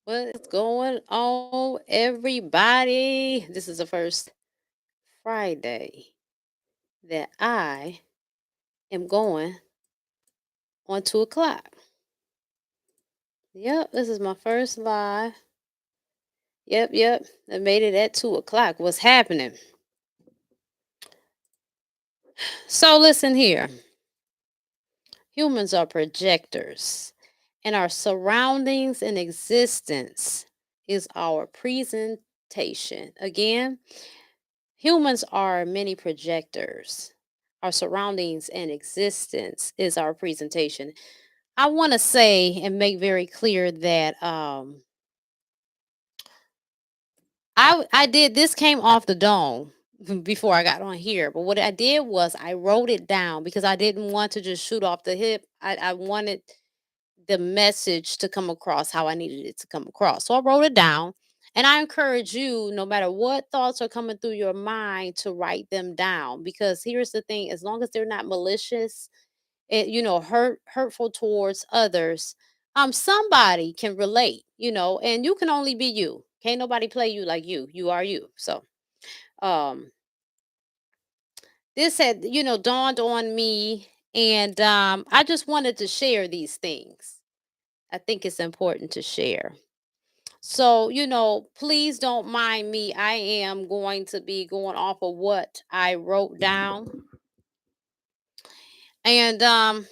What's going on, everybody? This is the first Friday that I am going on 2 o'clock. Yep, this is my first live. Yep. I made it at 2 o'clock. What's happening? So, listen here, humans are projectors, and our surroundings and existence is our presentation. Again, humans are many projectors. Our surroundings and existence is our presentation. I want to say and make very clear that I did this came off the dome before I got on here, but what I did was I wrote it down because I didn't want to just shoot off the hip. I wanted the message to come across how I needed it to come across. So I wrote it down. And I encourage you, no matter what thoughts are coming through your mind, to write them down. Because here's the thing: as long as they're not malicious, hurtful towards others, somebody can relate, and you can only be you. Can't nobody play you like you. You are you. So, um, this had, dawned on me, and I just wanted to share these things. I think it's important to share. So, please don't mind me. I am going to be going off of what I wrote down. And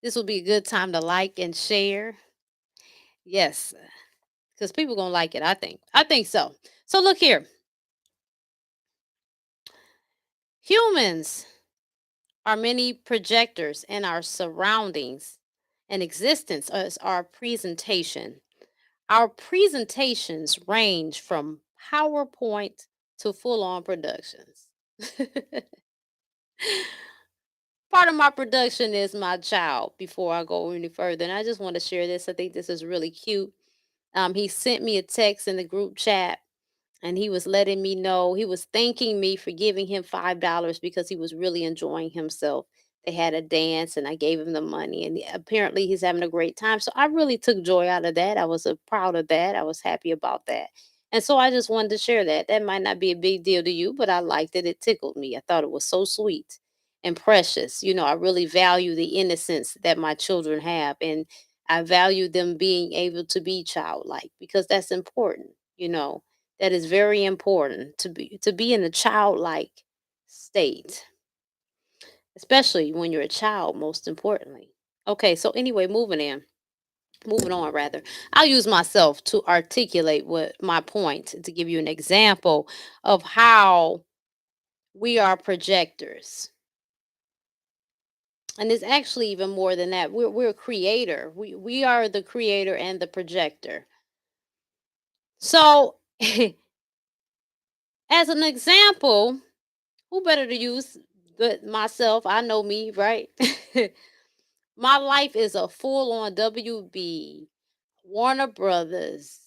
this will be a good time to like and share. Yes, because people gonna like it, I think. I think so. So look here. Humans are many projectors in our surroundings and existence as our presentation. Our presentations range from PowerPoint to full on productions. Part of my production is my child before I go any further. And I just want to share this. I think this is really cute. He sent me a text in the group chat, and he was letting me know, he was thanking me for giving him $5 because he was really enjoying himself. They had a dance and I gave him the money, and apparently he's having a great time. So I really took joy out of that. I was proud of that. I was happy about that. And so I just wanted to share that. That might not be a big deal to you, but I liked it. It tickled me. I thought it was so sweet and precious. I really value the innocence that my children have, and I value them being able to be childlike because that's important. That is very important to be in a childlike state, especially when you're a child, most importantly. Okay, so anyway, moving on rather. I'll use myself to articulate what my point, to give you an example of how we are projectors. And it's actually even more than that. We're a creator. We are the creator and the projector. So as an example, who better to use but myself? I know me, right? My life is a full on WB, Warner Brothers.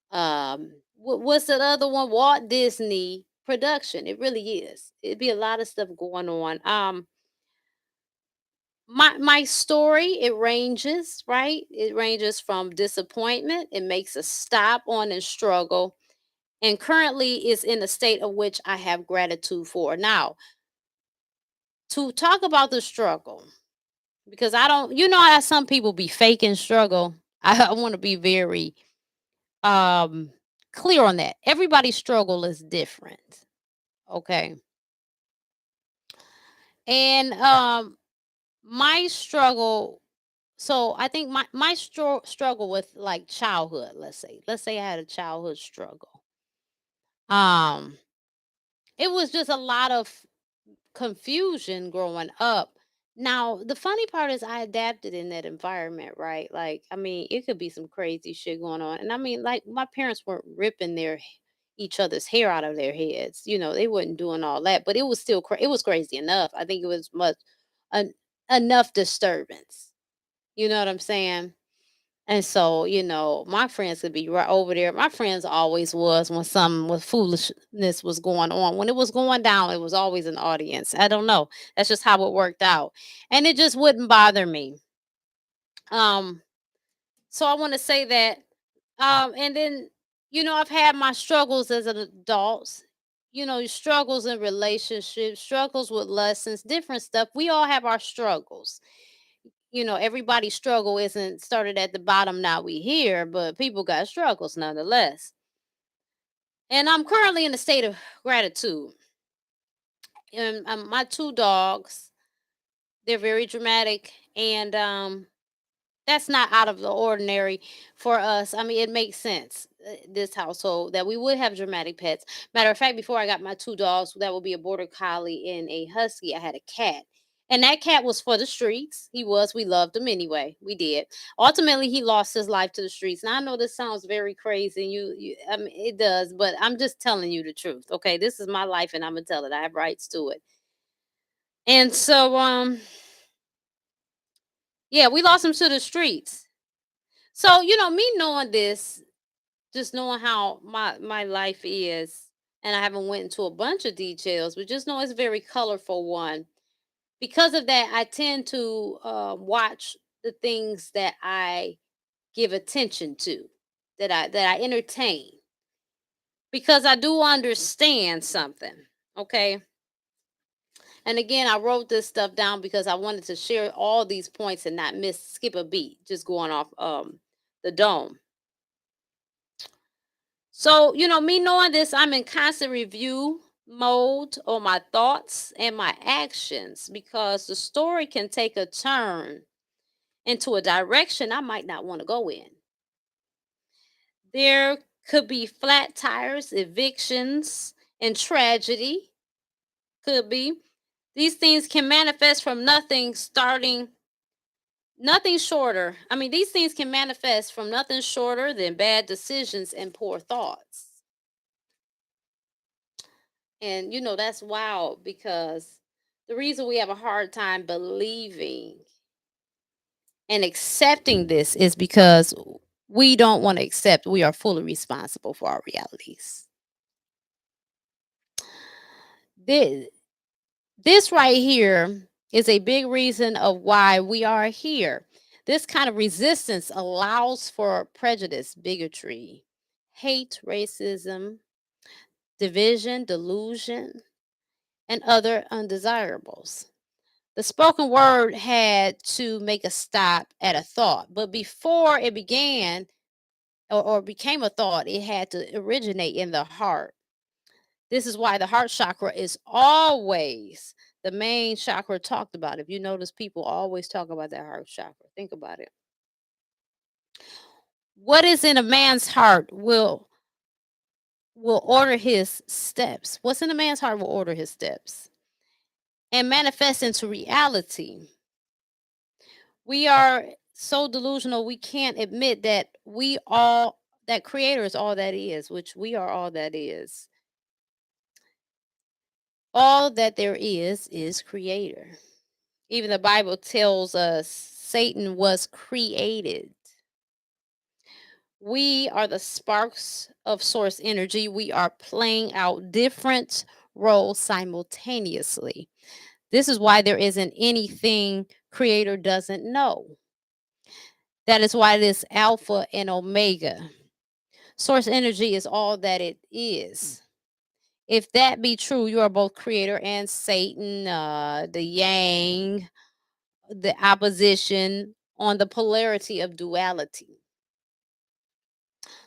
What's that other one? Walt Disney production. It really is. It'd be a lot of stuff going on. My story, it ranges, right? It ranges from disappointment. It makes a stop on and struggle, and currently is in a state of which I have gratitude for. Now, to talk about the struggle, because I don't, how some people be faking struggle. I want to be very um clear on that. Everybody's struggle is different. Okay. And my struggle, so I think my struggle with like childhood, let's say I had a childhood struggle. Um it was just a lot of confusion growing up. Now, the funny part is I adapted in that environment, right? Like, I mean, it could be some crazy shit going on. And I mean, like, my parents weren't ripping each other's hair out of their heads. They weren't doing all that, but it was still it was crazy enough. I think it was much en- enough disturbance. You know what I'm saying? And so, my friends could be right over there. My friends always was when some with foolishness was going on. When it was going down, it was always an audience. I don't know. That's just how it worked out. And it just wouldn't bother me. Um, so I want to say that And then, I've had my struggles as an adult. Struggles in relationships, struggles with lessons, different stuff. We all have our struggles. Everybody's struggle isn't started at the bottom. Now we here, but people got struggles nonetheless. And I'm currently in a state of gratitude. And my two dogs, they're very dramatic, and that's not out of the ordinary for us. I mean, it makes sense, this household, that we would have dramatic pets. Matter of fact, before I got my two dogs, that would be a border collie and a husky, I had a cat. And that cat was for the streets. We loved him anyway. We did. Ultimately, he lost his life to the streets. Now, I know this sounds very crazy. I mean, it does, but I'm just telling you the truth. Okay. This is my life and I'm going to tell it. I have rights to it. And so, yeah, we lost him to the streets. So, me knowing this, just knowing how my life is, and I haven't went into a bunch of details, but just know it's very colorful one. Because of that, I tend to watch the things that I give attention to, that I entertain, because I do understand something. Okay. And again, I wrote this stuff down because I wanted to share all these points and not skip a beat, just going off the dome. So, me knowing this, I'm in constant review mode on my thoughts and my actions, because the story can take a turn into a direction I might not want to go in. There could be flat tires, evictions, and tragedy. Could be. These things can manifest from nothing shorter. I mean, these things can manifest from nothing shorter than bad decisions and poor thoughts. And that's wild, because the reason we have a hard time believing and accepting this is because we don't want to accept we are fully responsible for our realities. This, this right here is a big reason of why we are here. This kind of resistance allows for prejudice, bigotry, hate, racism, division, delusion, and other undesirables. The spoken word had to make a stop at a thought, but before it began or became a thought, it had to originate in the heart. This is why the heart chakra is always the main chakra talked about. If you notice, people always talk about that heart chakra. Think about it. What is in a man's heart will order his steps. What's in a man's heart will order his steps and manifest into reality. We are so delusional we can't admit that creator is all that is, which we are all that is. All that there is creator. Even the Bible tells us Satan was created. We are the sparks of source energy. We are playing out different roles simultaneously. This is why there isn't anything creator doesn't know. That is why this alpha and omega. Source energy is all that it is. If that be true, you are both creator and Satan, the yang, the opposition on the polarity of duality.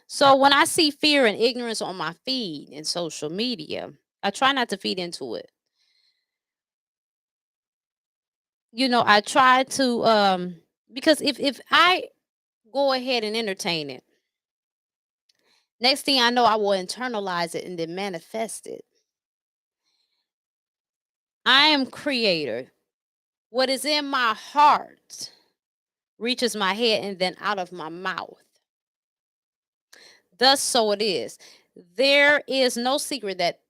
So when I see fear and ignorance on my feed in social media, I try not to feed into it. I try to because if I go ahead and entertain it, next thing I know I will internalize it and then manifest it. I am creator. What is in my heart reaches my head and then out of my mouth. Thus, so it is. There is no secret that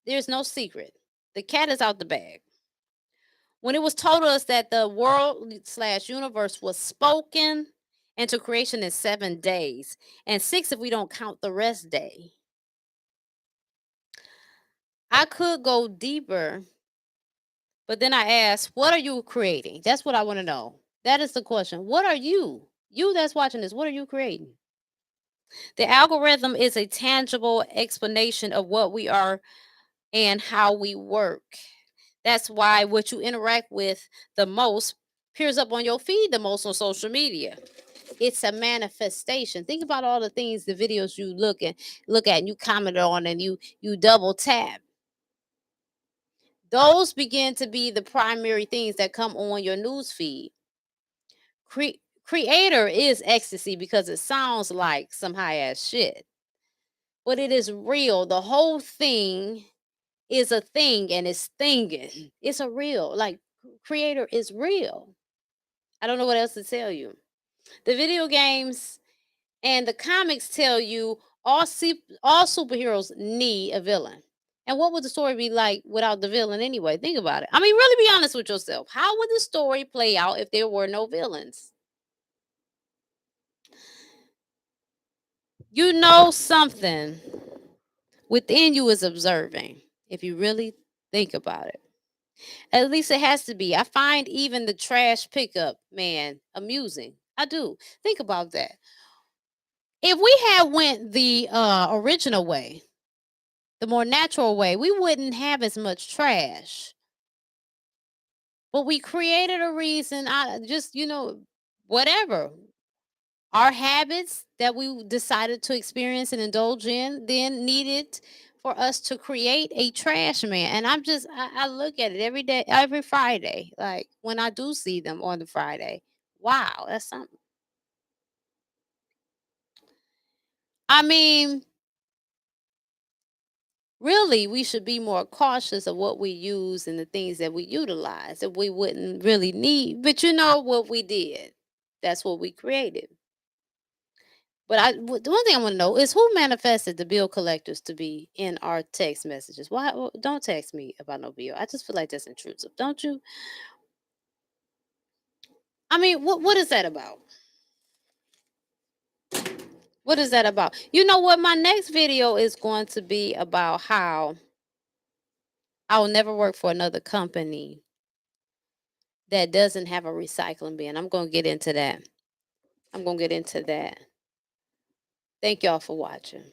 there's no secret. The cat is out the bag. When it was told us that the world slash universe was spoken into creation in 7 days, and six if we don't count the rest day, I could go deeper, but then I asked, what are you creating? That's what I want to know. That is the question. What are you? You that's watching this, what are you creating? The algorithm is a tangible explanation of what we are and how we work. That's why what you interact with the most appears up on your feed the most on social media. It's a manifestation. Think about all the things, the videos you look at and you comment on and you double tap. Those begin to be the primary things that come on your news feed. Creator is ecstasy because it sounds like some high ass shit, but it is real. The whole thing is a thing and it's thinging. It's a real, like, creator is real. I don't know what else to tell you. The video games and the comics tell you all superheroes need a villain. And what would the story be like without the villain anyway? Think about it. I mean, really be honest with yourself. How would the story play out if there were no villains? You know something within you is observing, if you really think about it. At least it has to be. I find even the trash pickup man amusing. I do. Think about that. If we had went the original way, the more natural way, we wouldn't have as much trash. But we created a reason. I just, whatever. Our habits that we decided to experience and indulge in then needed for us to create a trash man. And I look at it every day, every Friday. Like when I do see them on the Friday. Wow, that's something. I mean, really, we should be more cautious of what we use and the things that we utilize that we wouldn't really need. But you know what we did? That's what we created. But the one thing I want to know is who manifested the bill collectors to be in our text messages? Why don't text me about no bill? I just feel like that's intrusive, don't you? I mean, what is that about? What is that about? You know what? My next video is going to be about how I will never work for another company that doesn't have a recycling bin. I'm going to get into that. I'm going to get into that. Thank y'all for watching.